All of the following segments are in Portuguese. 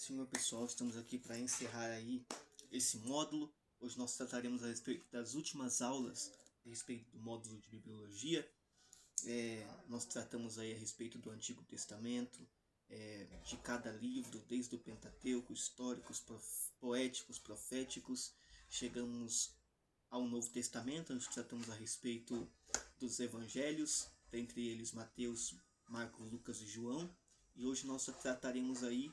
Senhor pessoal, estamos aqui para encerrar aí esse módulo. Hoje nós trataremos a respeito das últimas aulas a respeito do módulo de Bibliologia. Nós tratamos aí a respeito do Antigo Testamento, de cada livro, desde o Pentateuco, históricos, poéticos, proféticos. Chegamos ao Novo Testamento, onde tratamos a respeito dos Evangelhos, dentre eles Mateus, Marcos, Lucas e João. E hoje nós trataremos aí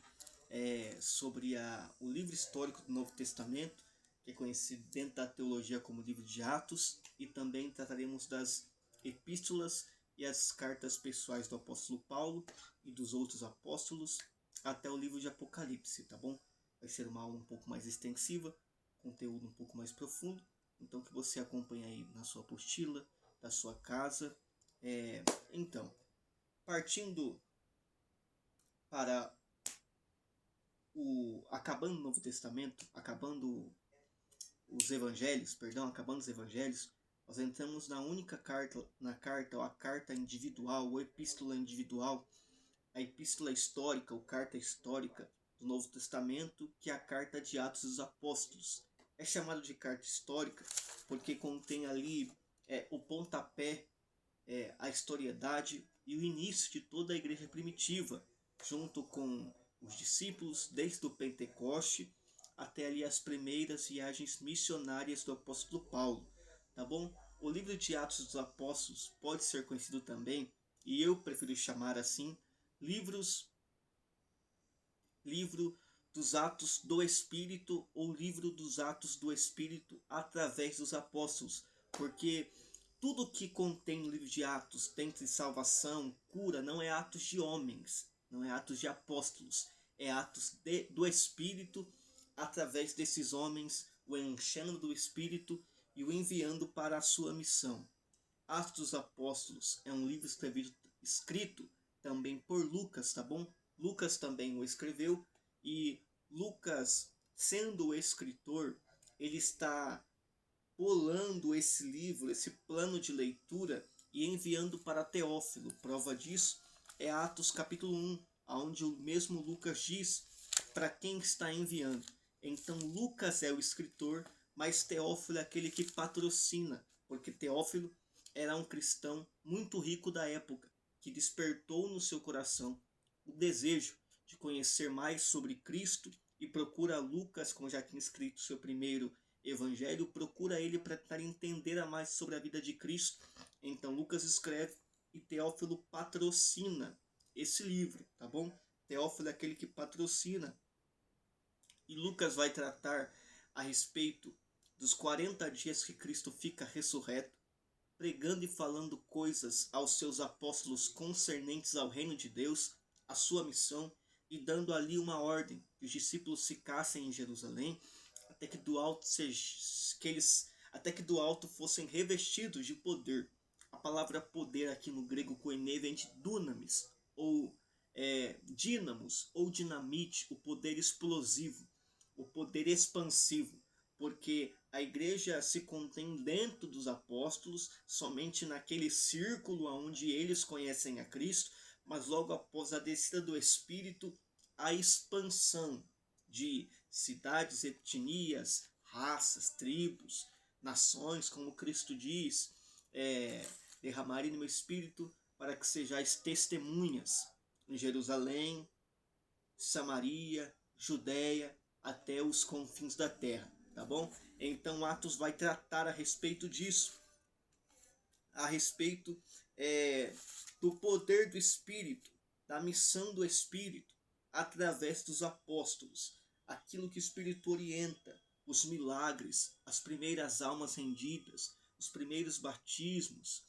sobre o livro histórico do Novo Testamento, que é conhecido dentro da teologia como livro de Atos, e também trataremos das epístolas e as cartas pessoais do apóstolo Paulo e dos outros apóstolos, até o livro de Apocalipse, tá bom? Vai ser uma aula um pouco mais extensiva, conteúdo um pouco mais profundo, então que você acompanhe aí na sua apostila, da sua casa. Então, partindo para acabando o Novo Testamento, acabando os Evangelhos, nós entramos na única carta, ou a carta individual, ou epístola individual, a epístola histórica, ou carta histórica do Novo Testamento, que é a carta de Atos dos Apóstolos. É chamado de carta histórica porque contém ali o pontapé, a historiedade e o início de toda a igreja primitiva, junto com os discípulos, desde o Pentecoste até ali as primeiras viagens missionárias do apóstolo Paulo, tá bom? O livro de Atos dos Apóstolos pode ser conhecido também, e eu prefiro chamar assim, livro dos Atos do Espírito, ou livro dos Atos do Espírito através dos apóstolos, porque tudo que contém no livro de Atos, dentre salvação, cura, não é atos de homens, não é atos de apóstolos, é atos do Espírito, através desses homens, o enchendo do Espírito e o enviando para a sua missão. Atos dos Apóstolos é um livro escrito também por Lucas, tá bom? Lucas também o escreveu, e Lucas, sendo o escritor, ele está bolando esse livro, esse plano de leitura e enviando para Teófilo. Prova disso é Atos capítulo 1, onde o mesmo Lucas diz para quem está enviando. Então Lucas é o escritor, mas Teófilo é aquele que patrocina, porque Teófilo era um cristão muito rico da época, que despertou no seu coração o desejo de conhecer mais sobre Cristo e procura Lucas, como já tinha escrito seu primeiro evangelho, procura ele para tentar entender mais sobre a vida de Cristo. Então Lucas escreve e Teófilo patrocina esse livro, tá bom? Teófilo é aquele que patrocina. E Lucas vai tratar a respeito dos 40 dias que Cristo fica ressurreto, pregando e falando coisas aos seus apóstolos concernentes ao reino de Deus, a sua missão, e dando ali uma ordem que os discípulos ficassem em Jerusalém até que do alto fossem revestidos de poder. A palavra poder aqui no grego koine vem de dunamis, ou dínamos, ou dinamite, o poder explosivo, o poder expansivo, porque a igreja se contém dentro dos apóstolos, somente naquele círculo onde eles conhecem a Cristo, mas logo após a descida do Espírito, a expansão de cidades, etnias, raças, tribos, nações, como Cristo diz, derramarei no meu Espírito para que sejais testemunhas em Jerusalém, Samaria, Judéia, até os confins da terra, tá bom? Então Atos vai tratar a respeito disso, a respeito do poder do Espírito, da missão do Espírito, através dos apóstolos, aquilo que o Espírito orienta, os milagres, as primeiras almas rendidas, os primeiros batismos,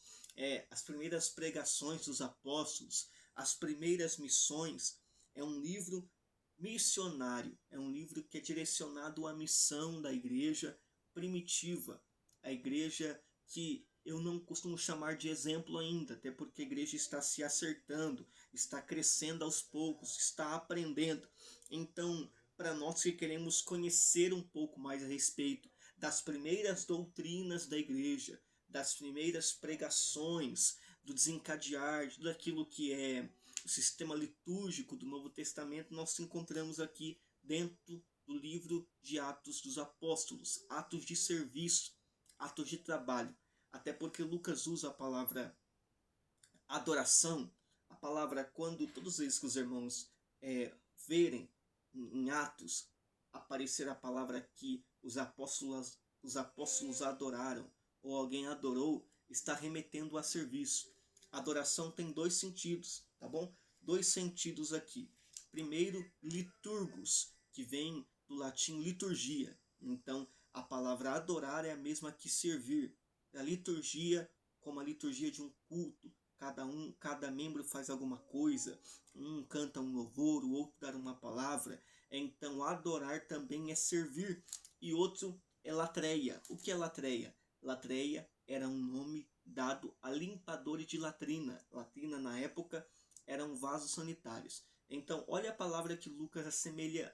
as primeiras pregações dos apóstolos, as primeiras missões. É um livro missionário, é um livro que é direcionado à missão da igreja primitiva, a igreja que eu não costumo chamar de exemplo ainda, até porque a igreja está se acertando, está crescendo aos poucos, está aprendendo. Então, para nós que queremos conhecer um pouco mais a respeito das primeiras doutrinas da igreja, das primeiras pregações, do desencadear, de tudo aquilo que é o sistema litúrgico do Novo Testamento, nós encontramos aqui dentro do livro de Atos dos Apóstolos, atos de serviço, atos de trabalho. Até porque Lucas usa a palavra adoração, a palavra quando todos eles que os irmãos verem em Atos aparecer a palavra que os apóstolos adoraram ou alguém adorou, está remetendo a serviço. Adoração tem dois sentidos, tá bom? Dois sentidos aqui. Primeiro, liturgos, que vem do latim liturgia. Então, a palavra adorar é a mesma que servir. A liturgia, como a liturgia de um culto, cada membro faz alguma coisa, um canta um louvor, o outro dá uma palavra. Então, adorar também é servir. E outro é latreia. O que é latreia? Latreia era um nome dado a limpadores de latrina. Latrina, na época, eram vasos sanitários. Então, olha a palavra que Lucas assemelha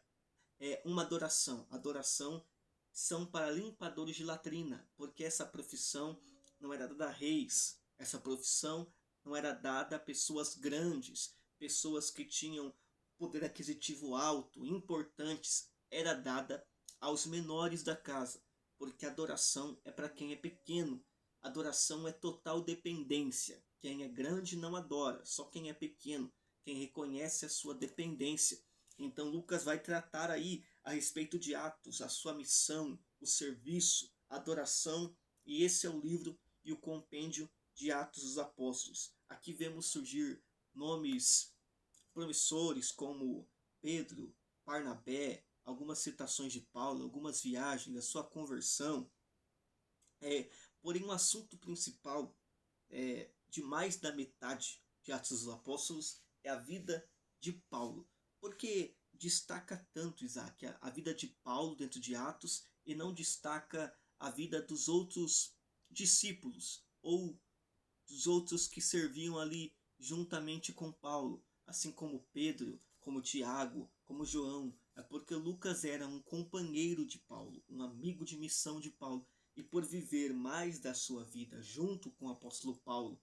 uma adoração. Adoração são para limpadores de latrina, porque essa profissão não era dada a reis. Essa profissão não era dada a pessoas grandes, pessoas que tinham poder aquisitivo alto, importantes. Era dada aos menores da casa, porque adoração é para quem é pequeno. Adoração é total dependência. Quem é grande não adora, só quem é pequeno, quem reconhece a sua dependência. Então Lucas vai tratar aí a respeito de Atos, a sua missão, o serviço, a adoração, e esse é o livro e o compêndio de Atos dos Apóstolos. Aqui vemos surgir nomes promissores como Pedro, Barnabé, algumas citações de Paulo, algumas viagens, a sua conversão. Porém, o assunto principal de mais da metade de Atos dos Apóstolos é a vida de Paulo. Porque destaca tanto, Isaac, a vida de Paulo dentro de Atos e não destaca a vida dos outros discípulos ou dos outros que serviam ali juntamente com Paulo, assim como Pedro, como Tiago, como João. É porque Lucas era um companheiro de Paulo, um amigo de missão de Paulo, e por viver mais da sua vida junto com o apóstolo Paulo,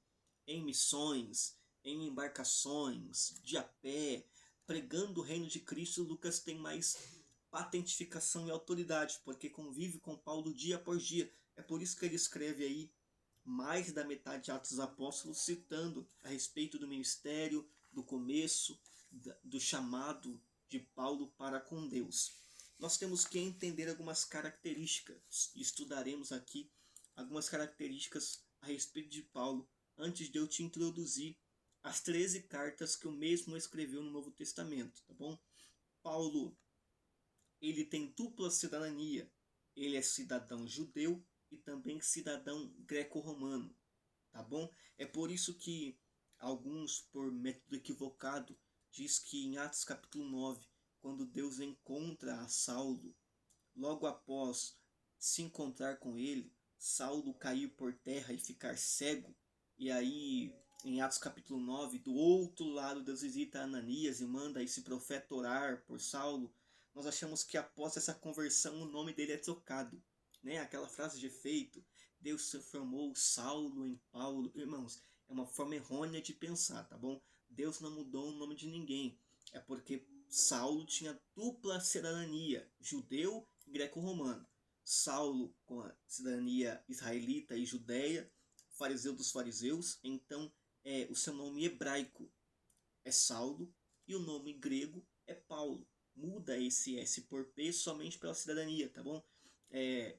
em missões, em embarcações, de a pé, pregando o reino de Cristo, Lucas tem mais patentificação e autoridade, porque convive com Paulo dia após dia. É por isso que ele escreve aí mais da metade de Atos dos Apóstolos, citando a respeito do ministério, do começo, do chamado de Paulo para com Deus. Nós temos que entender algumas características, estudaremos aqui algumas características a respeito de Paulo, antes de eu te introduzir as 13 cartas que o mesmo escreveu no Novo Testamento, tá bom? Paulo, ele tem dupla cidadania, ele é cidadão judeu e também cidadão greco-romano, tá bom? É por isso que alguns, por método equivocado, diz que em Atos capítulo 9, quando Deus encontra a Saulo, logo após se encontrar com ele, Saulo cair por terra e ficar cego, e aí em Atos capítulo 9, do outro lado Deus visita Ananias e manda esse profeta orar por Saulo. Nós achamos que após essa conversão o nome dele é trocado, né? Aquela frase de efeito, Deus transformou Saulo em Paulo. Irmãos, é uma forma errônea de pensar, tá bom? Deus não mudou o nome de ninguém. É porque Saulo tinha dupla cidadania, judeu e greco-romano. Saulo com a cidadania israelita e judeia, fariseu dos fariseus. Então, o seu nome hebraico é Saulo e o nome grego é Paulo. Muda esse S por P somente pela cidadania, tá bom?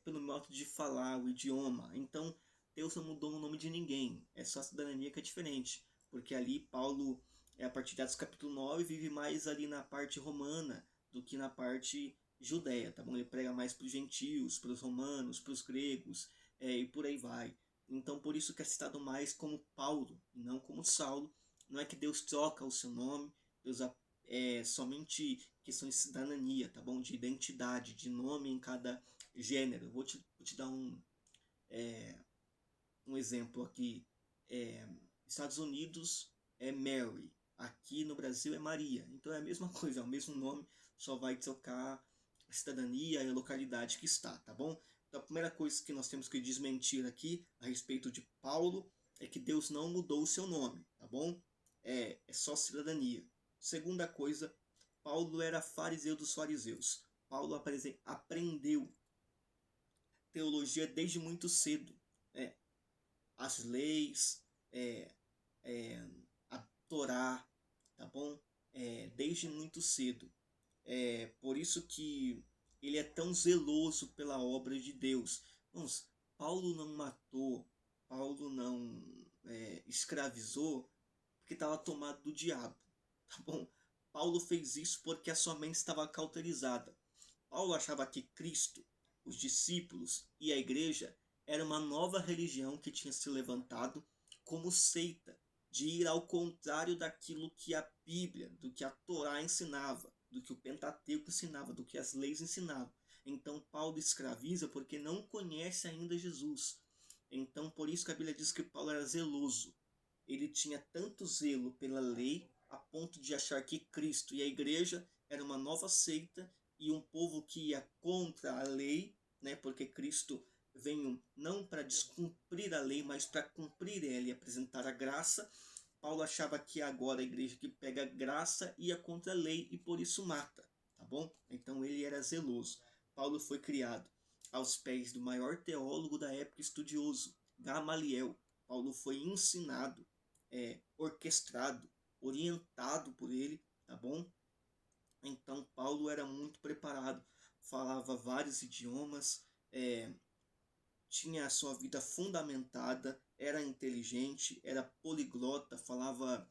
Pelo modo de falar, o idioma. Então, Deus não mudou o nome de ninguém. É só a cidadania que é diferente. Porque ali Paulo, a partir de Atos capítulo 9, vive mais ali na parte romana do que na parte judeia, tá bom? Ele prega mais para os gentios, para os romanos, para os gregos, e por aí vai. Então, por isso que é citado mais como Paulo, e não como Saulo. Não é que Deus troca o seu nome, Deus somente questão de cidadania, tá bom? De identidade, de nome em cada gênero. Vou te dar um exemplo aqui. Estados Unidos é Mary, aqui no Brasil é Maria. Então é a mesma coisa, é o mesmo nome, só vai trocar a cidadania e a localidade que está, tá bom? Então a primeira coisa que nós temos que desmentir aqui a respeito de Paulo é que Deus não mudou o seu nome, tá bom? É só cidadania. Segunda coisa, Paulo era fariseu dos fariseus. Paulo aprendeu teologia desde muito cedo. É, as leis, é, a Torá, tá bom? Desde muito cedo. Por isso que ele é tão zeloso pela obra de Deus. Irmãos, Paulo não matou, Paulo não escravizou porque estava tomado do diabo, tá bom? Paulo fez isso porque a sua mente estava cauterizada. Paulo achava que Cristo, os discípulos e a igreja era uma nova religião que tinha se levantado como seita, de ir ao contrário daquilo que a Bíblia, do que a Torá ensinava, do que o Pentateuco ensinava, do que as leis ensinavam. Então Paulo escraviza porque não conhece ainda Jesus. Então por isso que a Bíblia diz que Paulo era zeloso. Ele tinha tanto zelo pela lei a ponto de achar que Cristo e a igreja era uma nova seita e um povo que ia contra a lei, né? Porque Cristo veio não para descumprir a lei, mas para cumprir ela e apresentar a graça. Paulo achava que agora a igreja que pega graça ia contra a lei e por isso mata, tá bom? Então ele era zeloso. Paulo foi criado aos pés do maior teólogo da época, estudioso, Gamaliel. Paulo foi ensinado, orquestrado, orientado por ele, tá bom? Então Paulo era muito preparado, falava vários idiomas, tinha a sua vida fundamentada, era inteligente, era poliglota, falava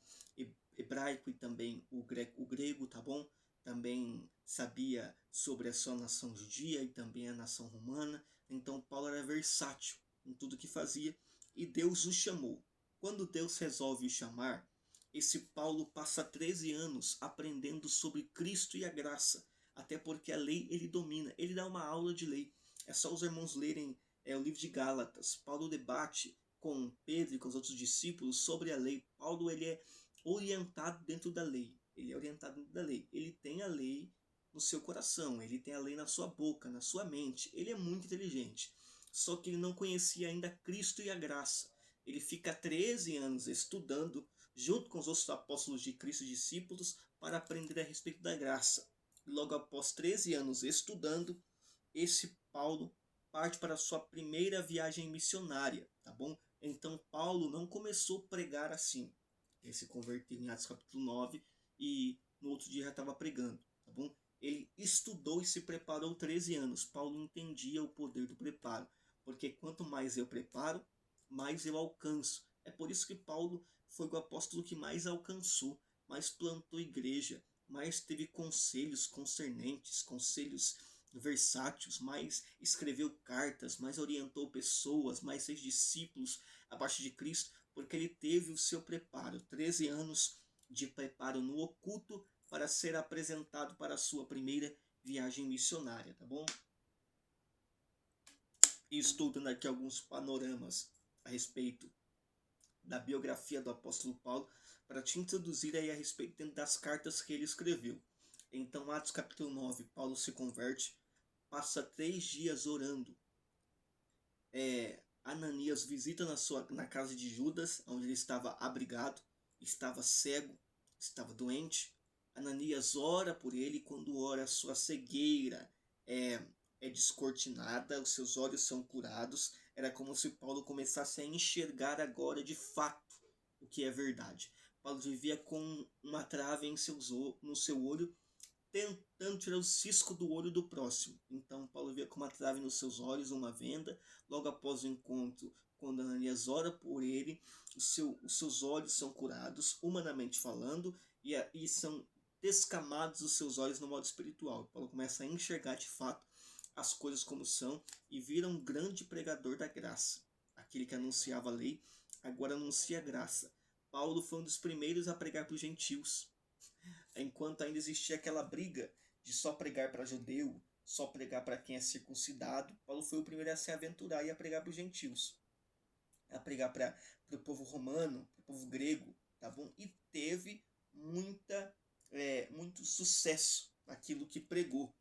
hebraico e também o grego, tá bom? Também sabia sobre a sua nação judia e também a nação romana. Então Paulo era versátil em tudo que fazia e Deus o chamou. Quando Deus resolve o chamar, esse Paulo passa 13 anos aprendendo sobre Cristo e a graça, até porque a lei ele domina, ele dá uma aula de lei. É só os irmãos lerem o livro de Gálatas. Paulo debate com Pedro e com os outros discípulos sobre a lei. Paulo ele é orientado dentro da lei. Ele é orientado dentro da lei. Ele tem a lei no seu coração, ele tem a lei na sua boca, na sua mente. Ele é muito inteligente. Só que ele não conhecia ainda Cristo e a graça. Ele fica 13 anos estudando junto com os outros apóstolos de Cristo e discípulos para aprender a respeito da graça. E logo após 13 anos estudando, esse Paulo parte para a sua primeira viagem missionária, tá bom? Então Paulo não começou a pregar assim. Ele se converteu em Atos capítulo 9 e no outro dia já estava pregando, tá bom? Ele estudou e se preparou 13 anos. Paulo entendia o poder do preparo, porque quanto mais eu preparo, mais eu alcanço. É por isso que Paulo foi o apóstolo que mais alcançou, mais plantou igreja, mais teve conselhos concernentes, conselhos versáteis, mais escreveu cartas, mais orientou pessoas, mais fez discípulos abaixo de Cristo, porque ele teve o seu preparo, 13 anos de preparo no oculto para ser apresentado para a sua primeira viagem missionária, tá bom? E estou dando aqui alguns panoramas a respeito da biografia do apóstolo Paulo para te introduzir aí a respeito dentro das cartas que ele escreveu. Então, Atos capítulo 9, Paulo se converte, passa 3 dias orando. Ananias visita na casa de Judas, onde ele estava abrigado, estava cego, estava doente. Ananias ora por ele, e quando ora, a sua cegueira é descortinada, os seus olhos são curados. Era como se Paulo começasse a enxergar agora de fato o que é verdade. Paulo vivia com uma trave no seu olho, tentando tirar o cisco do olho do próximo. Então Paulo via com uma trave nos seus olhos, uma venda. Logo após o encontro, quando Ananias ora por ele, os seus olhos são curados, humanamente falando, e são descamados os seus olhos no modo espiritual. Paulo começa a enxergar de fato as coisas como são e vira um grande pregador da graça. Aquele que anunciava a lei, agora anuncia a graça. Paulo foi um dos primeiros a pregar para os gentios, enquanto ainda existia aquela briga de só pregar para judeu, só pregar para quem é circuncidado. Paulo foi o primeiro a se aventurar e a pregar para os gentios, a pregar para o povo romano, para o povo grego, tá bom? E teve muito sucesso naquilo que pregou,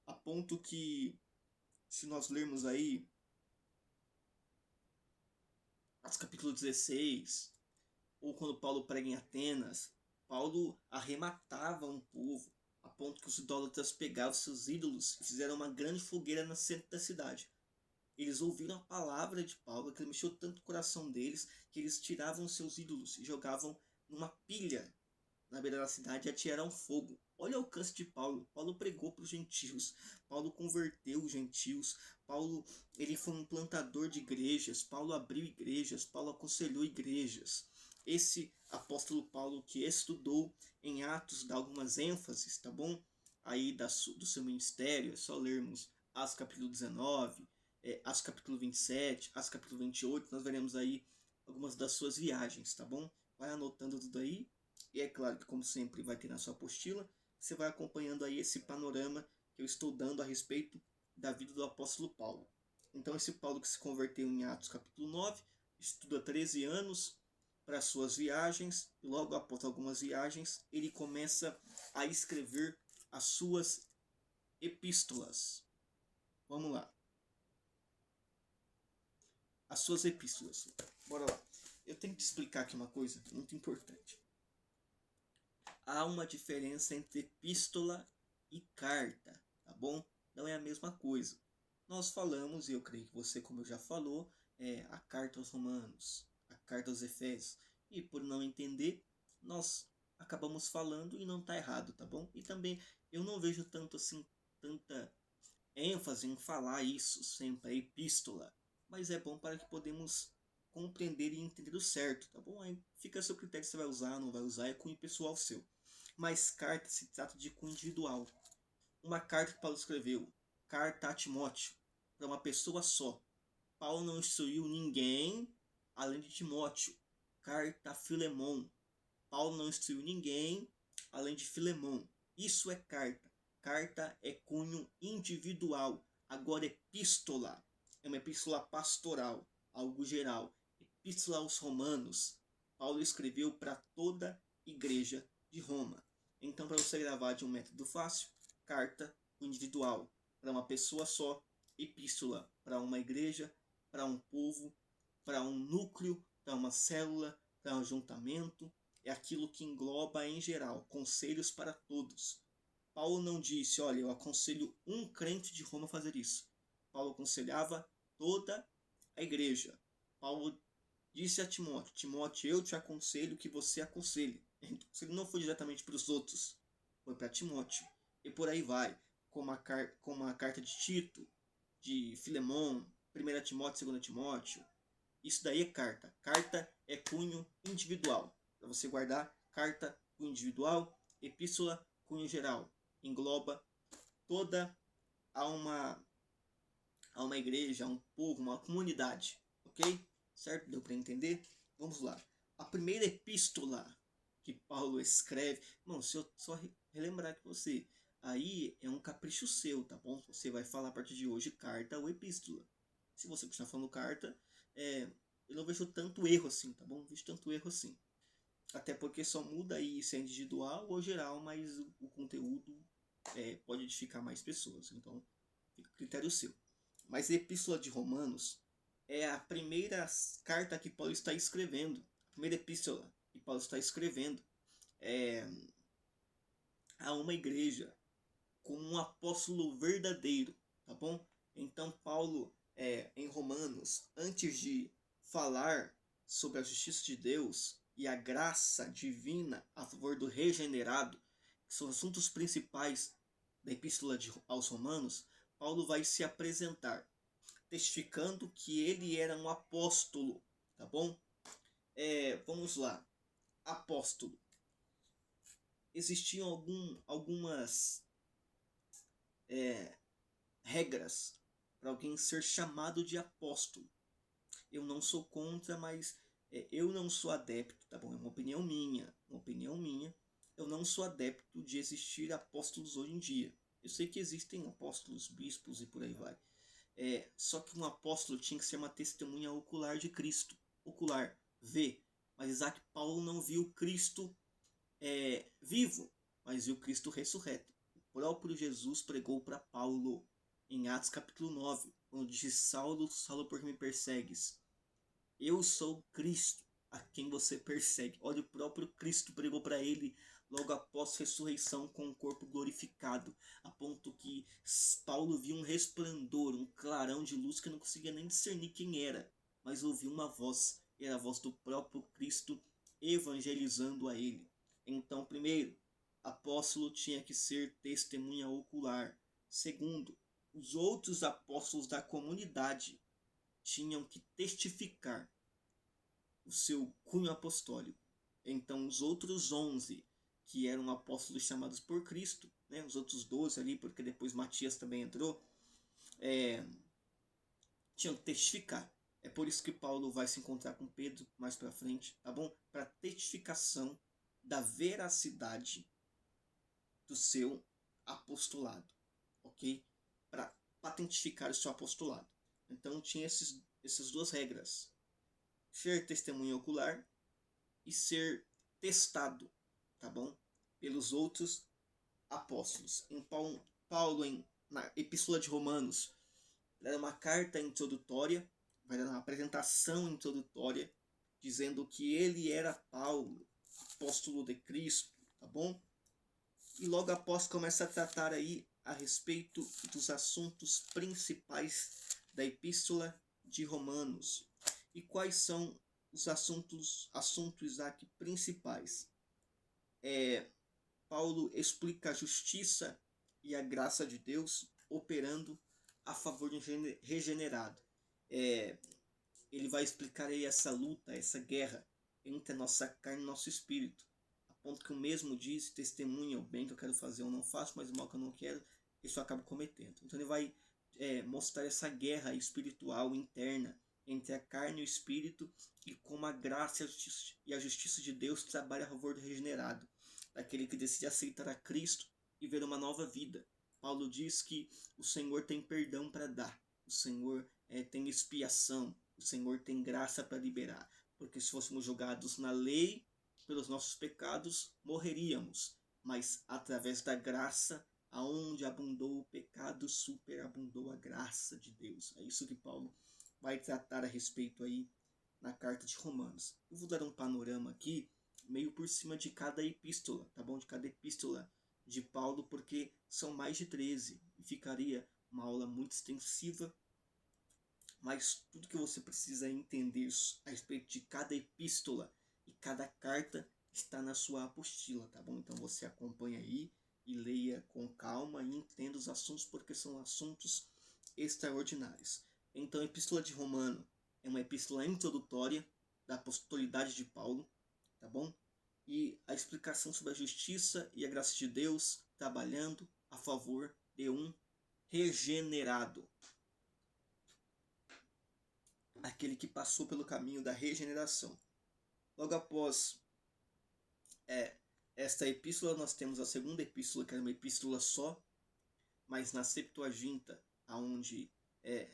a ponto que, se nós lermos aí Atos capítulo 16, ou quando Paulo prega em Atenas, Paulo arrematava um povo, a ponto que os idólatras pegavam seus ídolos e fizeram uma grande fogueira no centro da cidade. Eles ouviram a palavra de Paulo, que mexeu tanto o coração deles, que eles tiravam seus ídolos e jogavam numa pilha na beira da cidade e atiraram fogo. Olha o alcance de Paulo. Paulo pregou para os gentios. Paulo converteu os gentios. Paulo, ele foi um plantador de igrejas. Paulo abriu igrejas. Paulo aconselhou igrejas. Esse apóstolo Paulo que estudou em Atos dá algumas ênfases, tá bom? Aí do seu ministério, é só lermos Atos capítulo 19, Atos capítulo 27, Atos capítulo 28, nós veremos aí algumas das suas viagens, tá bom? Vai anotando tudo aí. E é claro que, como sempre, vai ter na sua apostila. Você vai acompanhando aí esse panorama que eu estou dando a respeito da vida do apóstolo Paulo. Então, esse Paulo que se converteu em Atos capítulo 9, estuda 13 anos para suas viagens, e logo após algumas viagens, ele começa a escrever as suas epístolas. Vamos lá. As suas epístolas. Bora lá. Eu tenho que explicar aqui uma coisa muito importante. Há uma diferença entre epístola e carta, tá bom? Não é a mesma coisa. Nós falamos, e eu creio que você, como eu já falou, a carta aos Romanos, a carta aos Efésios. E por não entender, nós acabamos falando e não está errado, tá bom? E também eu não vejo tanto assim, tanta ênfase em falar isso sempre, a epístola. Mas é bom para que podemos compreender e entender o certo, tá bom? Aí fica a seu critério se você vai usar, não vai usar, é cunho pessoal seu. Mas carta se trata de cunho individual. Uma carta que Paulo escreveu, carta a Timóteo, para uma pessoa só. Paulo não instruiu ninguém além de Timóteo. Carta a Filemon. Paulo não instruiu ninguém além de Filemon. Isso é carta. Carta é cunho individual. Agora, epístola é uma epístola pastoral, algo geral. Epístola aos Romanos. Paulo escreveu para toda a igreja de Roma. Então, para você gravar de um método fácil, carta individual para uma pessoa só, epístola para uma igreja, para um povo, para um núcleo, para uma célula, para um ajuntamento. É aquilo que engloba em geral, conselhos para todos. Paulo não disse, olha, eu aconselho um crente de Roma a fazer isso. Paulo aconselhava toda a igreja. Paulo disse a Timóteo, Timóteo, eu te aconselho que você aconselhe. Então, ele não foi diretamente para os outros, foi para Timóteo. E por aí vai, como a carta de Tito, de Filemon, 1 Timóteo, 2 Timóteo. Isso daí é carta. Carta é cunho individual. Para você guardar, carta, cunho individual, epístola, cunho geral. Engloba toda a uma igreja, a um povo, uma comunidade. Ok? Certo? Deu para entender? Vamos lá. A primeira epístola que Paulo escreve... Bom, se eu só relembrar que você... Aí é um capricho seu, tá bom? Você vai falar a partir de hoje carta ou epístola. Se você continuar falando carta, eu não vejo tanto erro assim, tá bom? Não vejo tanto erro assim. Até porque só muda aí se é individual ou geral, mas o conteúdo pode edificar mais pessoas. Então, fica a critério seu. Mas a Epístola de Romanos é a primeira carta que Paulo está escrevendo. A primeira epístola que Paulo está escrevendo a uma igreja como um apóstolo verdadeiro, tá bom? Então Paulo, em Romanos, antes de falar sobre a justiça de Deus e a graça divina a favor do regenerado, que são assuntos principais da epístola aos Romanos, Paulo vai se apresentar, testificando que ele era um apóstolo, tá bom? Vamos lá, apóstolo. Existiam algumas regras para alguém ser chamado de apóstolo. Eu não sou contra, mas eu não sou adepto, tá bom? É uma opinião minha, Eu não sou adepto de existir apóstolos hoje em dia. Eu sei que existem apóstolos, bispos e por aí vai. Só que um apóstolo tinha que ser uma testemunha ocular de Cristo. Ocular, ver. Mas Isaac Paulo não viu Cristo vivo, mas viu Cristo ressurreto. O próprio Jesus pregou para Paulo em Atos capítulo 9, quando disse: Saulo, Saulo, por que me persegues? Eu sou Cristo, a quem você persegue. Olha, o próprio Cristo pregou para ele logo após a ressurreição com o corpo glorificado, a ponto que Paulo viu um resplendor, um clarão de luz que não conseguia nem discernir quem era, mas ouviu uma voz, era a voz do próprio Cristo evangelizando a ele. Então, primeiro, apóstolo tinha que ser testemunha ocular. Segundo, os outros apóstolos da comunidade tinham que testificar o seu cunho apostólico. Então, os outros 11, que eram apóstolos chamados por Cristo, né, os outros 12 ali, porque depois Matias também entrou, tinham que testificar. É por isso que Paulo vai se encontrar com Pedro mais para frente, tá bom? Para testificação da veracidade do seu apostolado, ok? Para patentificar o seu apostolado. Então tinha essas duas regras: ser testemunha ocular e ser testado, tá bom? Pelos outros apóstolos. Em Paulo, na Epístola de Romanos, vai dar uma carta introdutória, vai dar uma apresentação introdutória, dizendo que ele era Paulo, apóstolo de Cristo, tá bom? E logo após começa a tratar aí a respeito dos assuntos principais da Epístola de Romanos. E quais são os assuntos aqui principais? Paulo explica a justiça e a graça de Deus operando a favor do regenerado. Ele vai explicar aí essa luta, essa guerra entre a nossa carne e o nosso espírito. A ponto que o mesmo diz, testemunha o bem que eu quero fazer eu não faço, mas o mal que eu não quero, isso eu acabo cometendo. Então ele vai mostrar essa guerra espiritual interna entre a carne e o espírito e como a graça e a justiça de Deus trabalham a favor do regenerado, daquele que decide aceitar a Cristo e ver uma nova vida. Paulo diz que o Senhor tem perdão para dar, o Senhor tem expiação, o Senhor tem graça para liberar. Porque se fôssemos julgados na lei, pelos nossos pecados, morreríamos. Mas através da graça, aonde abundou o pecado, superabundou a graça de Deus. É isso que Paulo vai tratar a respeito aí na carta de Romanos. Eu vou dar um panorama aqui, meio por cima de cada epístola, tá bom? De cada epístola de Paulo, porque são mais de 13 e ficaria uma aula muito extensiva, mas tudo que você precisa entender a respeito de cada epístola e cada carta está na sua apostila, tá bom? Então você acompanha aí e leia com calma e entenda os assuntos, porque são assuntos extraordinários. Então a Epístola de Romano é uma epístola introdutória da apostolidade de Paulo, tá bom? E a explicação sobre a justiça e a graça de Deus trabalhando a favor de um regenerado, aquele que passou pelo caminho da regeneração. Logo após esta epístola, nós temos a segunda epístola, que era uma epístola só, mas na Septuaginta, onde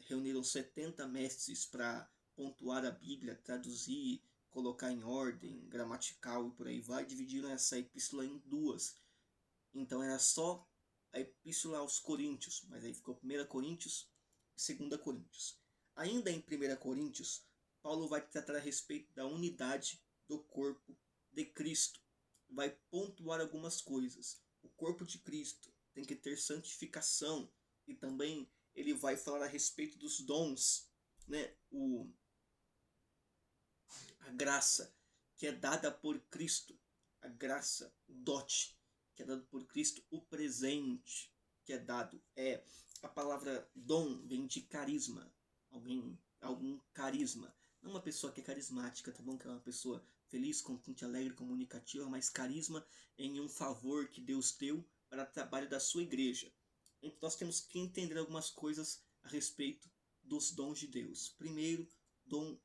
reuniram 70 mestres para pontuar a Bíblia, traduzir, colocar em ordem gramatical e por aí vai, dividiram essa epístola em duas. Então era só a epístola aos Coríntios, mas aí ficou 1 Coríntios e 2 Coríntios. Ainda em 1 Coríntios, Paulo vai tratar a respeito da unidade do corpo de Cristo. Vai pontuar algumas coisas. O corpo de Cristo tem que ter santificação e também ele vai falar a respeito dos dons, né? A graça que é dada por Cristo, a graça, o dote que é dado por Cristo, o presente que é dado. A palavra dom vem de carisma, algum carisma. Não uma pessoa que é carismática, tá bom? Que é uma pessoa feliz, contente, alegre, comunicativa, mas carisma em um favor que Deus deu para o trabalho da sua igreja. Então nós temos que entender algumas coisas a respeito dos dons de Deus. Primeiro,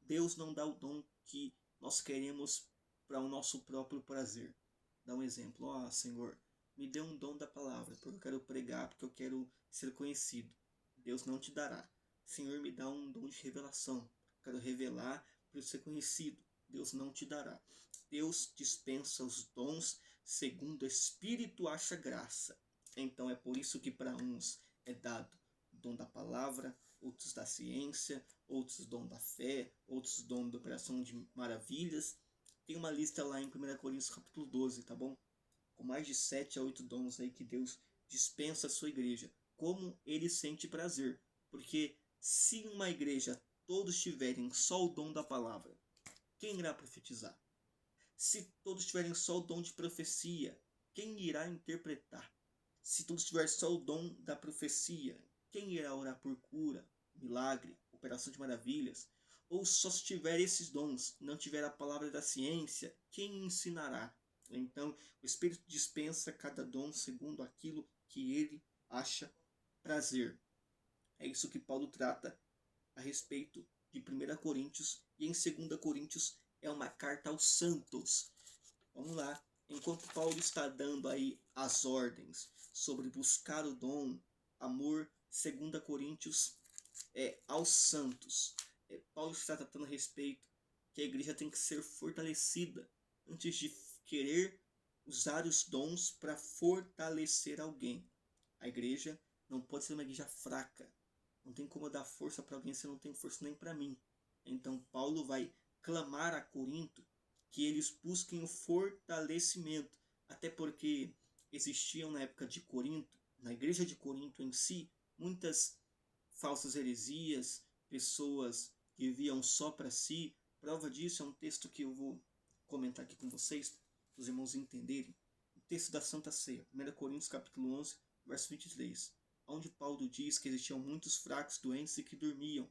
Deus não dá o dom que nós queremos para o nosso próprio prazer. Dá um exemplo: Senhor, me dê um dom da palavra, porque eu quero pregar, porque eu quero ser conhecido. Deus não te dará. Senhor, me dá um dom de revelação, eu quero revelar para eu ser conhecido. Deus não te dará. Deus dispensa os dons segundo o Espírito acha graça. Então é por isso que para uns é dado o dom da palavra, outros da ciência, outros dom da fé, outros dom da operação de maravilhas. Tem uma lista lá em 1 Coríntios capítulo 12, tá bom? com mais de 7 a 8 dons aí que Deus dispensa à sua igreja, como ele sente prazer. Porque se em uma igreja todos tiverem só o dom da palavra, quem irá profetizar? Se todos tiverem só o dom de profecia, quem irá interpretar? Se todos tiverem só o dom da profecia, quem irá orar por cura, milagre, operação de maravilhas? Ou só se tiver esses dons, não tiver a palavra da ciência, quem ensinará? Então, o Espírito dispensa cada dom segundo aquilo que ele acha prazer. É isso que Paulo trata a respeito de 1 Coríntios, e em 2 Coríntios é uma carta aos santos. Vamos lá. Enquanto Paulo está dando aí as ordens sobre buscar o dom, amor, 2 Coríntios aos santos. Paulo está tratando a respeito que a igreja tem que ser fortalecida antes de querer usar os dons para fortalecer alguém. A igreja não pode ser uma igreja fraca. Não tem como eu dar força para alguém se eu não tenho força nem para mim. Então Paulo vai clamar a Corinto que eles busquem o fortalecimento. Até porque existiam na época de Corinto, na igreja de Corinto em si, muitas falsas heresias, pessoas que viviam só para si. Prova disso é um texto que eu vou comentar aqui com vocês, para os irmãos entenderem. O texto da Santa Ceia, 1 Coríntios capítulo 11, verso 23, onde Paulo diz que existiam muitos fracos, doentes e que dormiam.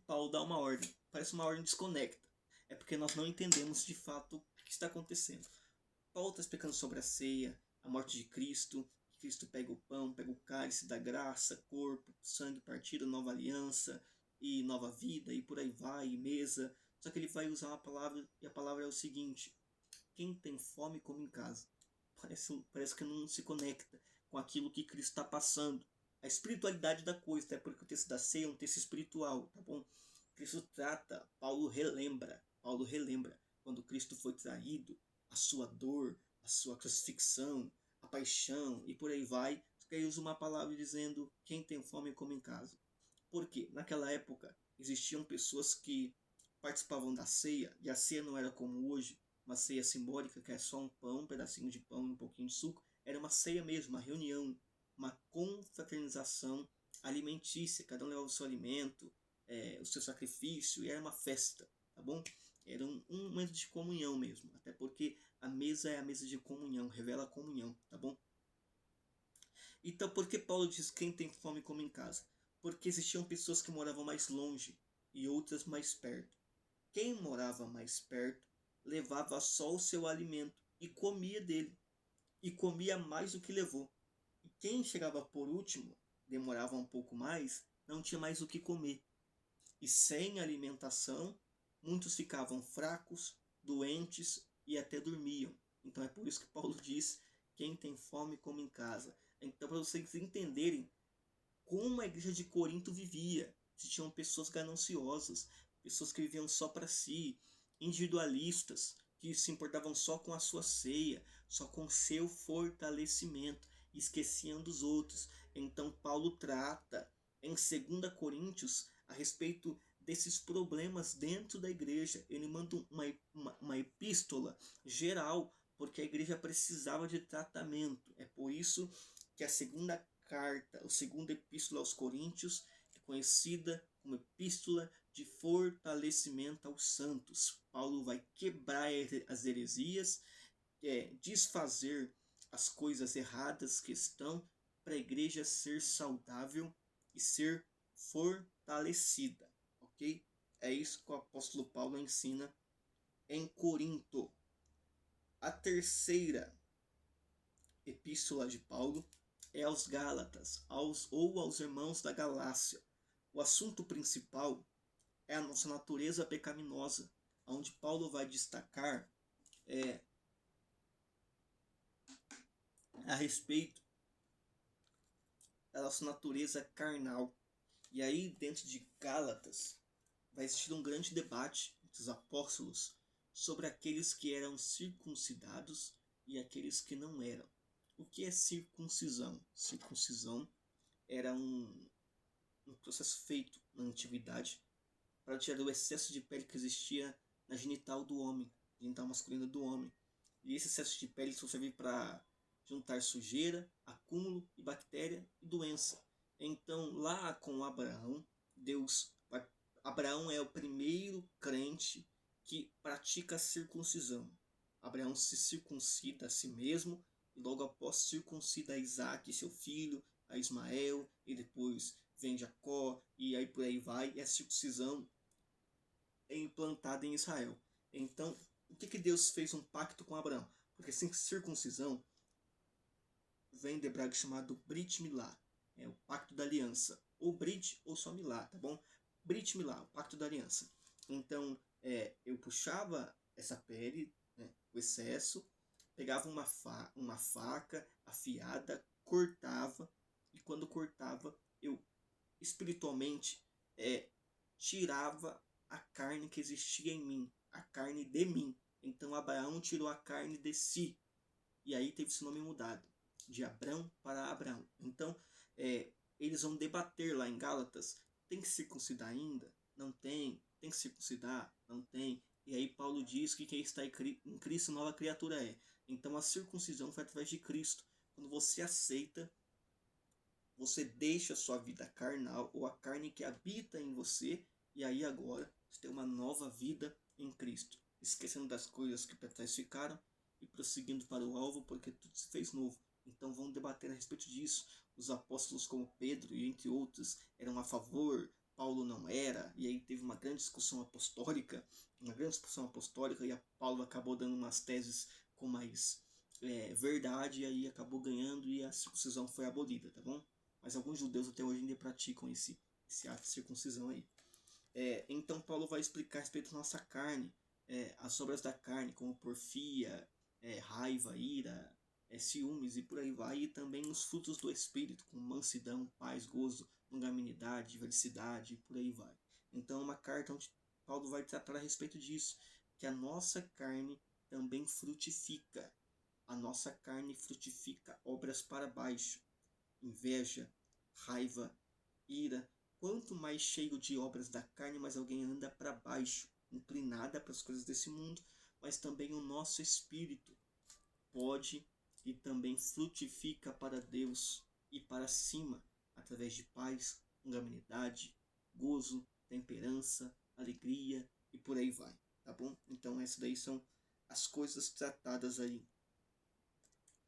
Paulo dá uma ordem, parece uma ordem desconecta. É porque nós não entendemos de fato o que está acontecendo. Paulo está explicando sobre a ceia, a morte de Cristo, que Cristo pega o pão, pega o cálice da graça, corpo, sangue partido, nova aliança e nova vida, e por aí vai, e mesa. Só que ele vai usar uma palavra, e a palavra é o seguinte: quem tem fome come em casa. Parece que não se conecta com aquilo que Cristo está passando. A espiritualidade da coisa, até porque o texto da ceia é um texto espiritual, tá bom? Cristo trata, Paulo relembra quando Cristo foi traído, a sua dor, a sua crucifixão, a paixão e por aí vai. Só que aí usa uma palavra dizendo: quem tem fome come em casa. Por quê? Naquela época existiam pessoas que participavam da ceia, e a ceia não era como hoje, uma ceia simbólica, que é só um pão, um pedacinho de pão e um pouquinho de suco. Era uma ceia mesmo, uma reunião, uma confraternização alimentícia. Cada um levava o seu alimento, o seu sacrifício, e era uma festa, tá bom? Era um momento de comunhão mesmo, até porque a mesa é a mesa de comunhão, revela a comunhão, tá bom? Então, por que Paulo diz: quem tem fome come em casa? Porque existiam pessoas que moravam mais longe e outras mais perto. Quem morava mais perto levava só o seu alimento e comia dele, e comia mais do que levou. E quem chegava por último, demorava um pouco mais, não tinha mais o que comer. E sem alimentação, muitos ficavam fracos, doentes e até dormiam. Então é por isso que Paulo diz: quem tem fome come em casa. Então, para vocês entenderem como a igreja de Corinto vivia, existiam pessoas gananciosas, pessoas que viviam só para si, individualistas, que se importavam só com a sua ceia, só com seu fortalecimento, esqueciam dos outros. Então Paulo trata em 2 Coríntios a respeito desses problemas dentro da igreja. Ele manda uma epístola geral, porque a igreja precisava de tratamento. É por isso que a segunda carta, a segunda epístola aos Coríntios, é conhecida como epístola de fortalecimento aos santos. Paulo vai quebrar as heresias, desfazer as coisas erradas que estão, para a igreja ser saudável e ser fortalecida, ok? É isso que o apóstolo Paulo ensina em Corinto. A terceira epístola de Paulo é aos Gálatas, aos irmãos da Galácia. O assunto principal é a nossa natureza pecaminosa, onde Paulo vai destacar a respeito da nossa natureza carnal. E aí, dentro de Gálatas, vai existir um grande debate entre os apóstolos sobre aqueles que eram circuncidados e aqueles que não eram. O que é circuncisão? Circuncisão era um processo feito na antiguidade para tirar o excesso de pele que existia na genital do homem, genital masculina do homem. E esse excesso de pele só serve para juntar sujeira, acúmulo e bactéria e doença. Então, lá com Abraão, Deus, Abraão é o primeiro crente que pratica a circuncisão. Abraão se circuncida a si mesmo e logo após circuncida a Isaac, seu filho, a Ismael, e depois vem Jacó, e aí por aí vai, e a circuncisão é implantada em Israel. Então, o que Deus fez um pacto com Abraão? Porque sem circuncisão vem de hebraico chamado Brit Milá, é o pacto da aliança, ou Brit ou só Milá, tá bom? Brit Milá, o pacto da aliança. Então, eu puxava essa pele, né, o excesso, pegava uma faca afiada, cortava, e quando cortava, eu espiritualmente tirava a carne que existia em mim, a carne de mim. Então Abraão tirou a carne de si, e aí teve esse nome mudado, de Abrão para Abraão. Então, eles vão debater lá em Gálatas, tem que circuncidar ainda? Não tem. Tem que circuncidar? Não tem. E aí Paulo diz que quem está em Cristo nova criatura é. Então a circuncisão foi através de Cristo. Quando você aceita, você deixa a sua vida carnal, ou a carne que habita em você, e aí agora você tem uma nova vida em Cristo, esquecendo das coisas que para trás ficaram e prosseguindo para o alvo, porque tudo se fez novo. Então vamos debater a respeito disso. Os apóstolos como Pedro e entre outros eram a favor, Paulo não era, e aí teve uma grande discussão apostólica, e a Paulo acabou dando umas teses com mais verdade, e aí acabou ganhando e a circuncisão foi abolida, tá bom? Mas alguns judeus até hoje ainda praticam esse ato de circuncisão aí. Então Paulo vai explicar a respeito da nossa carne, as obras da carne, como porfia, raiva, ira, ciúmes e por aí vai, e também os frutos do Espírito, como mansidão, paz, gozo, longanimidade, felicidade e por aí vai. Então é uma carta onde Paulo vai tratar a respeito disso, que a nossa carne também frutifica. A nossa carne frutifica obras para baixo, inveja, raiva, ira. Quanto mais cheio de obras da carne, mais alguém anda para baixo, inclinada para as coisas desse mundo, mas também o nosso espírito pode e também frutifica para Deus e para cima, através de paz, longanimidade, gozo, temperança, alegria e por aí vai, tá bom? Então essas daí são as coisas tratadas aí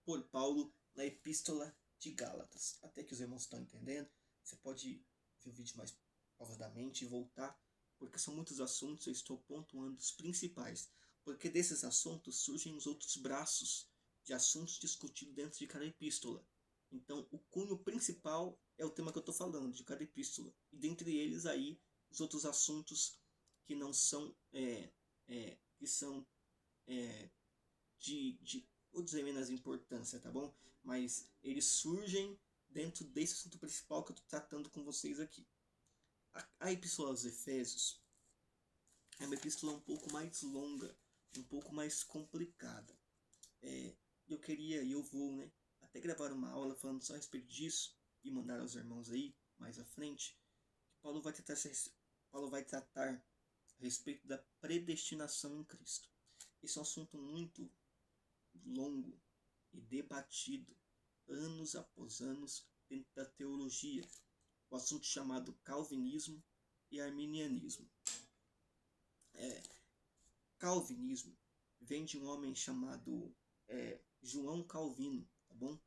por Paulo na Epístola de Gálatas. Até que os irmãos estão entendendo, você pode ver o vídeo mais pausadamente e voltar, porque são muitos assuntos, eu estou pontuando os principais, porque desses assuntos surgem os outros braços de assuntos discutidos dentro de cada epístola. Então, o cunho principal é o tema que eu estou falando, de cada epístola. E dentre eles aí, os outros assuntos que não são, que são de vou dizer menos importância, tá bom? Mas eles surgem dentro desse assunto principal que eu estou tratando com vocês aqui. A Epístola aos Efésios é uma epístola um pouco mais longa, um pouco mais complicada. Eu queria, e eu vou, né, até gravar uma aula falando só a respeito disso e mandar aos irmãos aí, mais à frente, que Paulo vai tratar a respeito da predestinação em Cristo. Esse é um assunto muito longo e debatido anos após anos dentro da teologia, o assunto chamado calvinismo e arminianismo. Calvinismo vem de um homem chamado João Calvino, tá bom?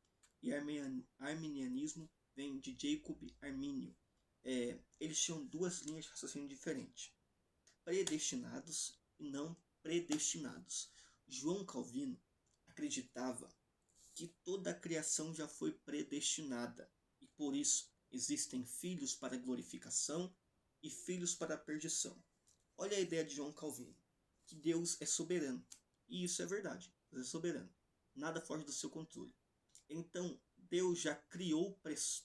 E arminianismo vem de Jacob Arminio. Eles tinham duas linhas de raciocínio diferentes: predestinados e não predestinados. João Calvino acreditava que toda a criação já foi predestinada e por isso existem filhos para a glorificação e filhos para a perdição. Olha a ideia de João Calvino, que Deus é soberano, e isso é verdade, Deus é soberano, nada foge do seu controle. Então Deus já criou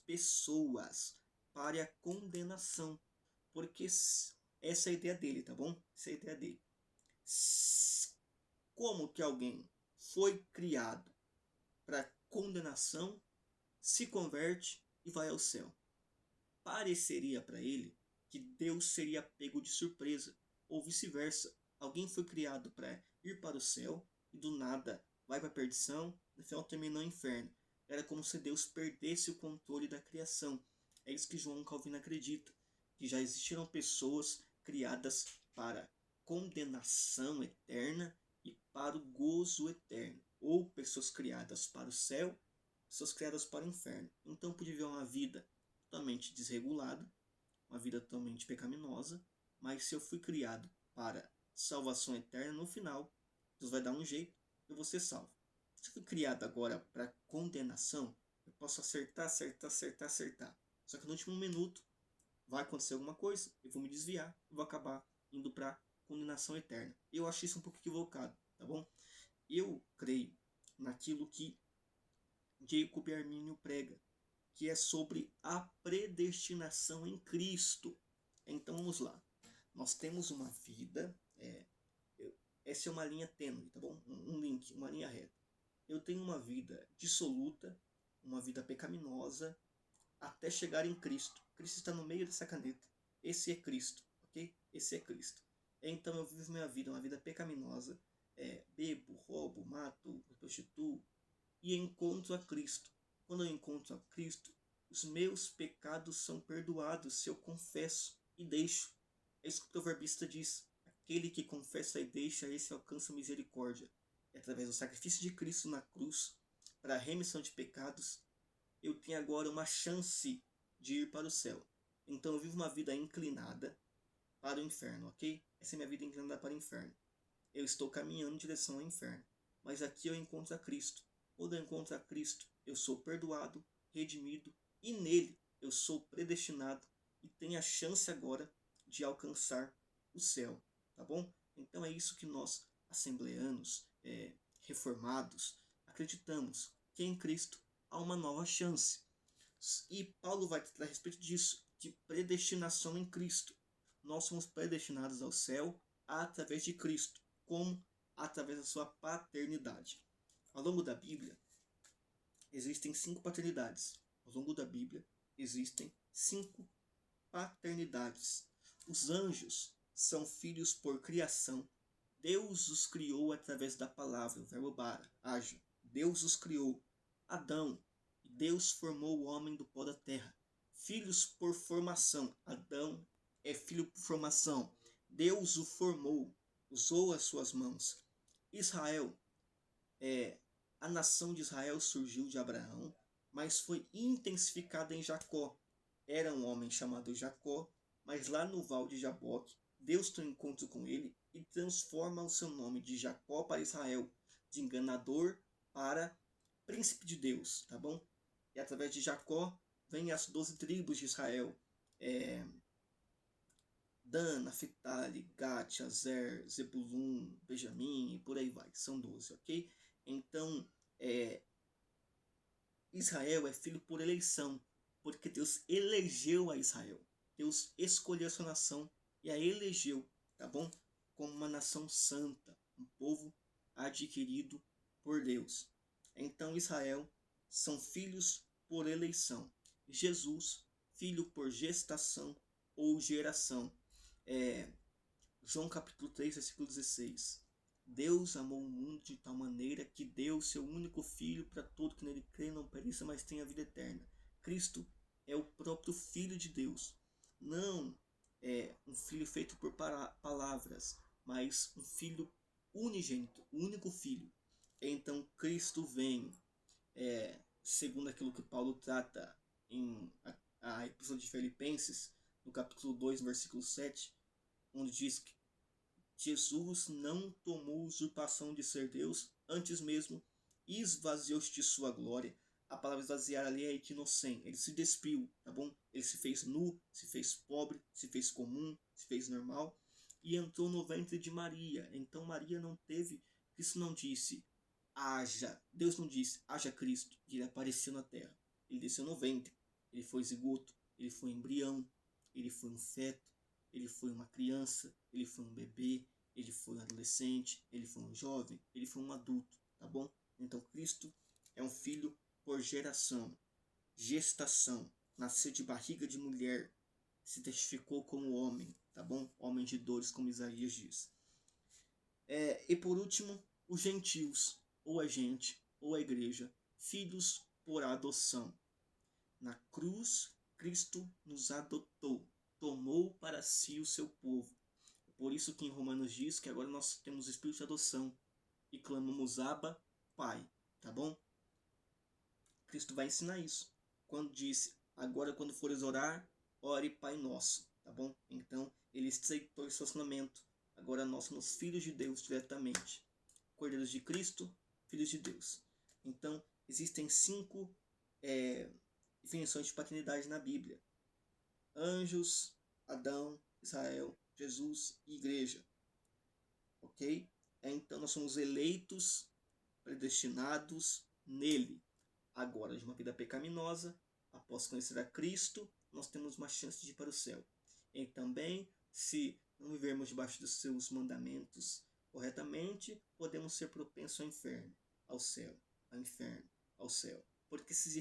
pessoas para a condenação, porque essa é a ideia dele, tá bom? Essa é a ideia dele. Como que alguém foi criado para condenação, se converte e vai ao céu? Pareceria para ele que Deus seria pego de surpresa, ou vice-versa. Alguém foi criado para ir para o céu e do nada vai para a perdição, no final termina no inferno. Era como se Deus perdesse o controle da criação. É isso que João Calvino acredita, que já existiram pessoas criadas para condenação eterna e para o gozo eterno, ou pessoas criadas para o céu, pessoas criadas para o inferno. Então podia viver uma vida totalmente desregulada, uma vida totalmente pecaminosa, mas se eu fui criado para salvação eterna, no final Deus vai dar um jeito, eu vou ser salvo. Se eu fui criado agora para condenação, eu posso acertar. Só que no último minuto vai acontecer alguma coisa, eu vou me desviar, eu vou acabar indo para condenação eterna. Eu acho isso um pouco equivocado, tá bom? Eu creio naquilo que Jacob Arminio prega, que é sobre a predestinação em Cristo. Então vamos lá. Nós temos uma vida, essa é uma linha tênue, tá bom? Um link, uma linha reta. Eu tenho uma vida dissoluta, uma vida pecaminosa, até chegar em Cristo. Cristo está no meio dessa caneta. Esse é Cristo, ok? Esse é Cristo. Então eu vivo minha vida, uma vida pecaminosa, bebo, roubo, mato, me prostituo, e encontro a Cristo. Quando eu encontro a Cristo, os meus pecados são perdoados se eu confesso e deixo. É isso que o proverbista diz. Aquele que confessa e deixa, esse alcança misericórdia. É através do sacrifício de Cristo na cruz, para a remissão de pecados, eu tenho agora uma chance de ir para o céu. Então eu vivo uma vida inclinada para o inferno, ok? Essa é minha vida inclinada para o inferno. Eu estou caminhando em direção ao inferno. Mas aqui eu encontro a Cristo. Quando eu encontro a Cristo, eu sou perdoado, redimido, e nele eu sou predestinado e tenho a chance agora de alcançar o céu, tá bom? Então é isso que nós, assembleanos, reformados, acreditamos, que em Cristo há uma nova chance. E Paulo vai tratar a respeito disso, de predestinação em Cristo. Nós somos predestinados ao céu através de Cristo, como através da sua paternidade. Ao longo da Bíblia, existem 5 paternidades. Ao longo da Bíblia, existem 5 paternidades. Os anjos são filhos por criação. Deus os criou através da palavra, o verbo bara, haja. Deus os criou. Adão, Deus formou o homem do pó da terra. Filhos por formação. Adão é filho por formação. Deus o formou, usou as suas mãos. Israel, a nação de Israel surgiu de Abraão, mas foi intensificada em Jacó. Era um homem chamado Jacó, mas lá no Val de Jaboque, Deus tem um encontro com ele e transforma o seu nome de Jacó para Israel, de enganador para príncipe de Deus, tá bom? E através de Jacó vem as 12 tribos de Israel. Dan, Naphtali, Gad, Azer, Zebulun, Benjamim e por aí vai. São 12, ok? Então, Israel é filho por eleição, porque Deus elegeu a Israel. Deus escolheu a sua nação e a elegeu, tá bom? Como uma nação santa, um povo adquirido por Deus. Então, Israel são filhos por eleição. Jesus, filho por gestação ou geração. João capítulo 3, versículo 16. Deus amou o mundo de tal maneira que deu o seu único filho para todo que nele crê não pereça, mas tenha vida eterna. Cristo é o próprio Filho de Deus. Não é um filho feito por palavras, mas um filho unigênito, o único filho. Então Cristo vem, segundo aquilo que Paulo trata em a epístola de Filipenses, no capítulo 2, versículo 7, onde diz que Jesus não tomou usurpação de ser Deus, antes mesmo esvaziou-se de sua glória. A palavra esvaziar ali é equinocém. Ele se despiu, tá bom? Ele se fez nu, se fez pobre, se fez comum, se fez normal e entrou no ventre de Maria. Então Maria não teve, Cristo não disse, haja. Deus não disse, haja Cristo. E ele apareceu na terra. Ele desceu no ventre. Ele foi zigoto, ele foi embrião, ele foi um feto, ele foi uma criança, ele foi um bebê, ele foi um adolescente, ele foi um jovem, ele foi um adulto, tá bom? Então Cristo é um filho por geração, gestação, nasceu de barriga de mulher, se testificou como homem, tá bom? Homem de dores, como Isaías diz. E por último, os gentios. ou a gente, ou a igreja, filhos por adoção. Na cruz, Cristo nos adotou, tomou para si o seu povo. Por isso que em Romanos diz que agora nós temos o espírito de adoção e clamamos Abba, Pai, tá bom? Cristo vai ensinar isso. Quando disse, agora quando fores orar, ore Pai Nosso, tá bom? Então, ele aceitou esse relacionamento. Agora nós somos filhos de Deus diretamente. Cordeiros de Cristo, filhos de Deus. Então, existem 5 definições de paternidade na Bíblia: anjos, Adão, Israel, Jesus e igreja. Ok? Então, nós somos eleitos, predestinados nele. Agora, de uma vida pecaminosa, após conhecer a Cristo, nós temos uma chance de ir para o céu. E também, se não vivermos debaixo dos seus mandamentos corretamente, podemos ser propensos ao inferno, ao céu, ao inferno, ao céu. Porque se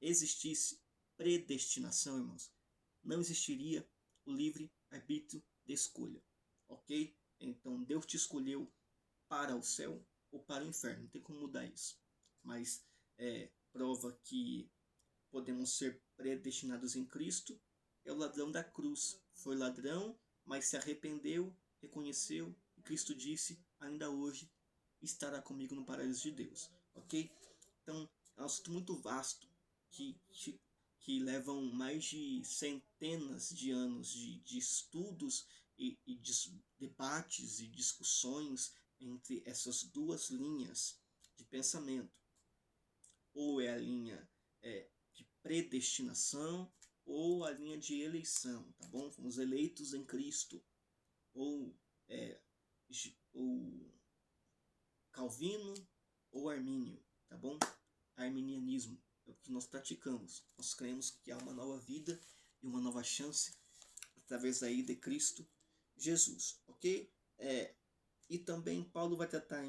existisse predestinação, irmãos, não existiria o livre arbítrio de escolha. Ok? Então, Deus te escolheu para o céu ou para o inferno. Não tem como mudar isso. Mas prova que podemos ser predestinados em Cristo é o ladrão da cruz. Foi ladrão, mas se arrependeu, reconheceu, e Cristo disse, ainda hoje estará comigo no paraíso de Deus. Ok? Então, é um assunto muito vasto que levam mais de centenas de anos de estudos e de debates e discussões entre essas duas linhas de pensamento. Ou é a linha de predestinação ou a linha de eleição, tá bom? Fomos eleitos em Cristo. Ou Calvino ou Armínio, tá bom? Arminianismo é o que nós praticamos. Nós cremos que há uma nova vida e uma nova chance através aí de Cristo Jesus, ok? E também Paulo vai tratar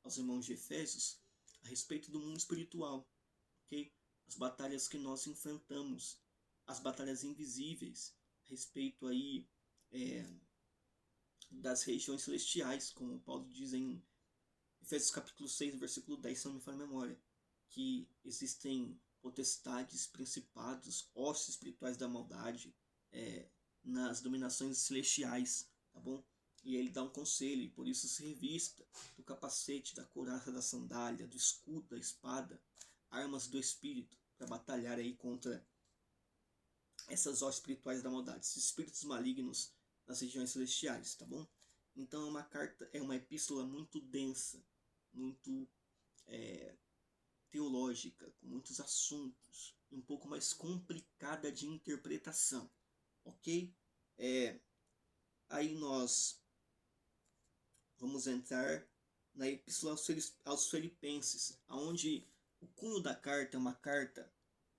aos irmãos de Efésios a respeito do mundo espiritual, ok? As batalhas que nós enfrentamos, as batalhas invisíveis, a respeito aí das regiões celestiais, como Paulo diz em Efésios capítulo 6, versículo 10, se não me falha a memória, que existem potestades, principados, hostes espirituais da maldade nas dominações celestiais, tá bom? E ele dá um conselho, e por isso se revista do capacete, da couraça, da sandália, do escudo, da espada, armas do espírito, para batalhar aí contra essas hostes espirituais da maldade, esses espíritos malignos nas regiões celestiais, tá bom? Então é uma epístola muito densa, muito teológica, com muitos assuntos, um pouco mais complicada de interpretação, ok? Aí nós vamos entrar na epístola aos Filipenses, onde o cunho da carta é uma carta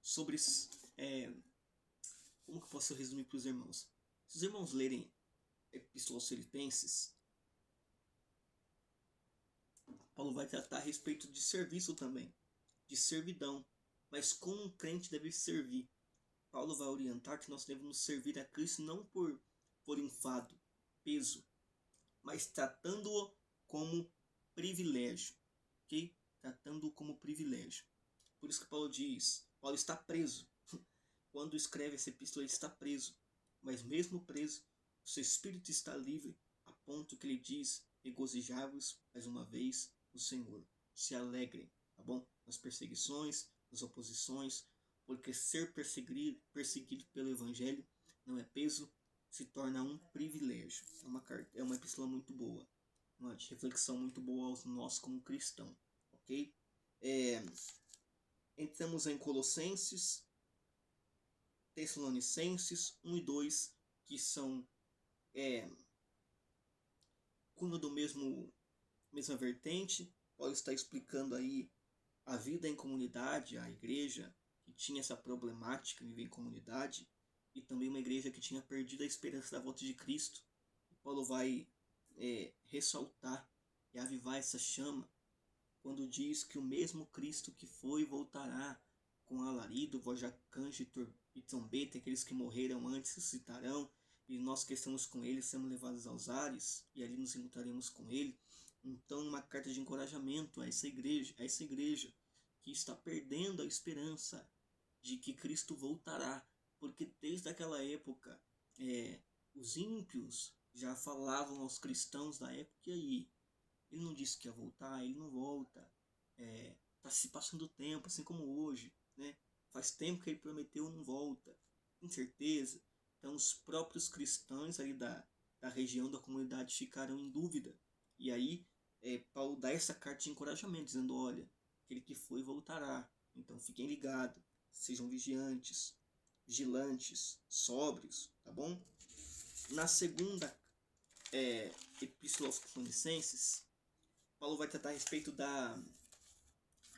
sobre como que eu posso resumir para os irmãos? Se os irmãos lerem a epístola aos Filipenses, Paulo vai tratar a respeito de serviço também, de servidão, mas como um crente deve servir. Paulo vai orientar que nós devemos servir a Cristo não por enfado, peso, mas tratando-o como privilégio, ok? Tratando-o como privilégio. Por isso que Paulo diz, Paulo está preso. Quando escreve essa epístola, ele está preso. Mas mesmo preso, o seu espírito está livre, a ponto que ele diz, regozijai-vos mais uma vez no Senhor. Se alegrem, tá bom? Nas perseguições, nas oposições, porque ser perseguido pelo Evangelho não é peso, se torna um privilégio. É uma epístola muito boa, uma reflexão muito boa aos nós como cristãos, ok? Entramos em Colossenses, Tessalonicenses 1 e 2, que são cunho do mesma vertente. Paulo está explicando aí a vida em comunidade, a igreja que tinha essa problemática de viver em comunidade, e também uma igreja que tinha perdido a esperança da volta de Cristo. Paulo vai ressaltar e avivar essa chama quando diz que o mesmo Cristo que foi voltará com alarido, voz de arcanjo e trombeta, aqueles que morreram antes ressuscitarão, e nós que estamos com ele seremos levados aos ares, e ali nos encontraremos com ele. Então, uma carta de encorajamento a essa igreja que está perdendo a esperança de que Cristo voltará, porque desde aquela época os ímpios já falavam aos cristãos da época, e aí? Ele não disse que ia voltar, ele não volta. Tá se passando o tempo, assim como hoje, né? Faz tempo que ele prometeu, não volta. Com certeza. Então os próprios cristãos ali da região, da comunidade, ficaram em dúvida. E aí Paulo dá essa carta de encorajamento, dizendo, olha, aquele que foi voltará. Então fiquem ligados, sejam vigilantes, sóbrios, tá bom? Na segunda epístola aos Tessalonicenses, Paulo vai tratar a respeito da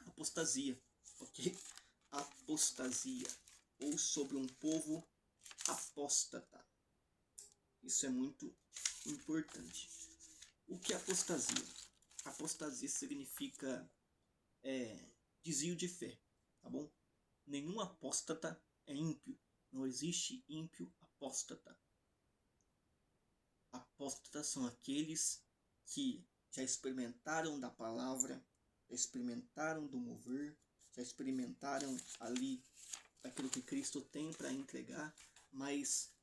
apostasia, ok? Apostasia, ou sobre um povo apóstata. Isso é muito importante. O que é apostasia? Apostasia significa desvio de fé, tá bom? Nenhum apóstata é ímpio. Não existe ímpio apóstata. Apóstatas são aqueles que já experimentaram da palavra, já experimentaram do mover, já experimentaram ali daquilo que Cristo tem para entregar, mas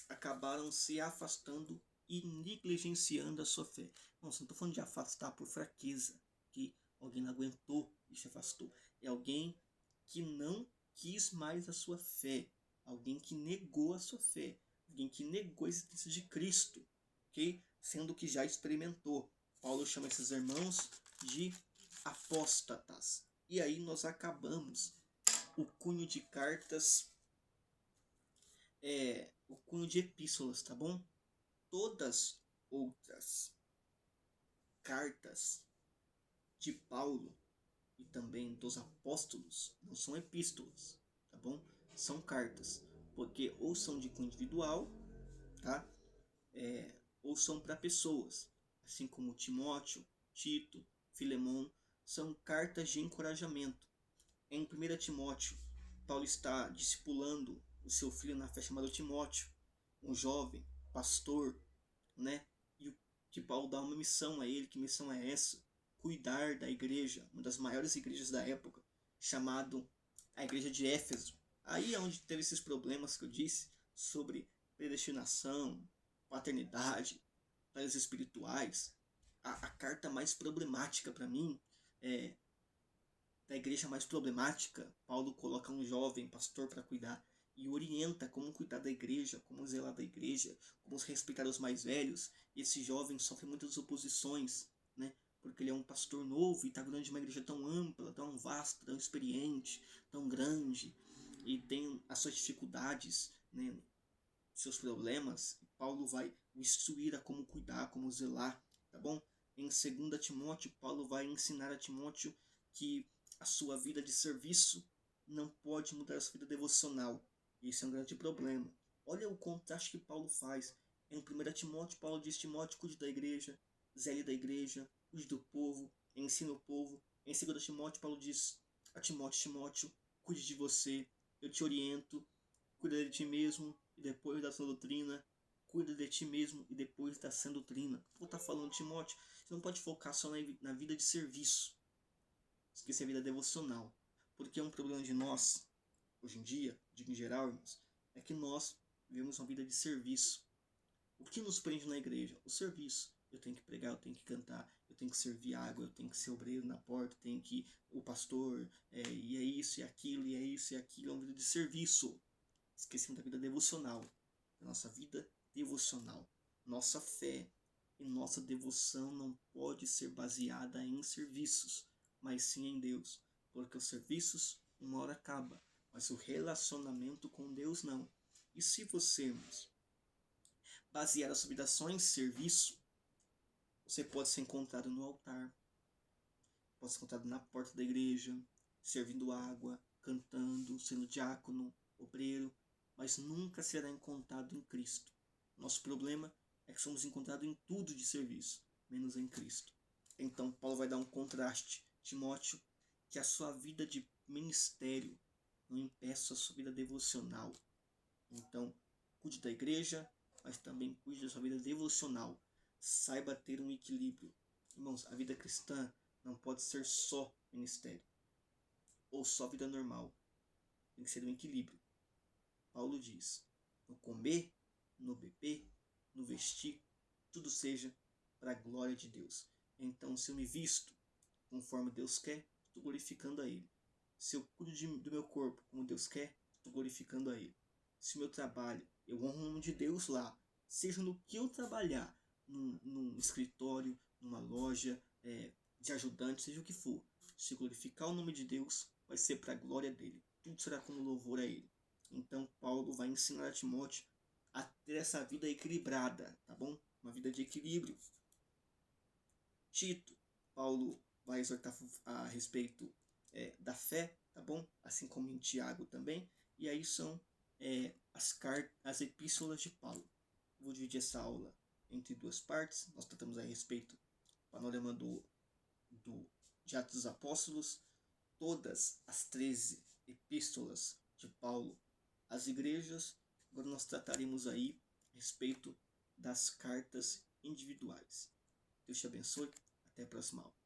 acabaram se afastando e negligenciando a sua fé. Não estou falando de afastar por fraqueza, que alguém não aguentou e se afastou. É alguém que não quis mais a sua fé, alguém que negou a sua fé, alguém que negou a existência de Cristo, ok? Sendo que já experimentou. Paulo chama esses irmãos de apóstatas. E aí nós acabamos o cunho de cartas, o cunho de epístolas, tá bom? Todas outras cartas de Paulo e também dos apóstolos não são epístolas, tá bom? São cartas, porque ou são de cunho individual, tá? Ou são para pessoas, assim como Timóteo, Tito, Filemon, são cartas de encorajamento. Em 1 Timóteo, Paulo está discipulando o seu filho na fé chamado Timóteo, um jovem pastor, né? E o que Paulo dá uma missão a ele. Que missão é essa? Cuidar da igreja, uma das maiores igrejas da época, chamado a igreja de Éfeso. Aí é onde teve esses problemas que eu disse sobre predestinação, paternidade, batalhas espirituais. A carta mais problemática para mim da igreja mais problemática, Paulo coloca um jovem pastor para cuidar e orienta como cuidar da igreja, como zelar da igreja, como respeitar os mais velhos. E esse jovem sofre muitas oposições, né? Porque ele é um pastor novo e está cuidando de uma igreja tão ampla, tão vasta, tão experiente, tão grande, e tem as suas dificuldades, né? Seus problemas. E Paulo vai o instruir a como cuidar, como zelar, tá bom? Em 2 Timóteo, Paulo vai ensinar a Timóteo que a sua vida de serviço não pode mudar a sua vida devocional. Isso é um grande problema. Olha o contraste que Paulo faz. Em 1 Timóteo, Paulo diz: Timóteo, cuide da igreja, zele da igreja, cuide do povo, ensine o povo. Em 2 Timóteo, Paulo diz a Timóteo, cuide de você, eu te oriento, cuida de ti mesmo e depois da sua doutrina, cuida de ti mesmo e depois da sã doutrina. Vou estar falando, Timóteo, você não pode focar só na vida de serviço, esquecer a vida devocional, porque é um problema de nós, hoje em dia, digo em geral, irmãos, é que nós vivemos uma vida de serviço. O que nos prende na igreja? O serviço. Eu tenho que pregar, eu tenho que cantar, eu tenho que servir água, eu tenho que ser obreiro na porta, tenho que o pastor, e é isso e aquilo, e é isso e aquilo, é uma vida de serviço. Esquecemos da vida devocional, da nossa vida devocional. Nossa fé e nossa devoção não pode ser baseada em serviços, mas sim em Deus, porque os serviços uma hora acaba, mas o relacionamento com Deus não. E se você, irmãos, basear a sua vida só em serviço, você pode ser encontrado no altar, pode ser encontrado na porta da igreja, servindo água, cantando, sendo diácono, obreiro, mas nunca será encontrado em Cristo. Nosso problema é que somos encontrados em tudo de serviço, menos em Cristo. Então Paulo vai dar um contraste. Timóteo, que a sua vida de ministério não impeça a sua vida devocional. Então, cuide da igreja, mas também cuide da sua vida devocional. Saiba ter um equilíbrio. Irmãos, a vida cristã não pode ser só ministério ou só vida normal. Tem que ser um equilíbrio. Paulo diz: no comer, no beber, no vestir, tudo seja para a glória de Deus. Então, se eu me visto conforme Deus quer, estou glorificando a Ele. Se eu cuido do meu corpo como Deus quer, estou glorificando a Ele. Se o meu trabalho, eu honro o nome de Deus lá, seja no que eu trabalhar, num escritório, numa loja, de ajudante, seja o que for, se glorificar o nome de Deus, vai ser para a glória dele. Tudo será como louvor a Ele. Então, Paulo vai ensinar a Timóteo a ter essa vida equilibrada, tá bom? Uma vida de equilíbrio. Tito, Paulo vai exortar a respeito da fé, tá bom? Assim como em Tiago também. E aí são as epístolas de Paulo. Vou dividir essa aula entre duas partes. Nós tratamos a respeito do panorama de Atos dos Apóstolos, todas as 13 epístolas de Paulo às igrejas. Agora nós trataremos aí a respeito das cartas individuais. Deus te abençoe. Até a próxima aula.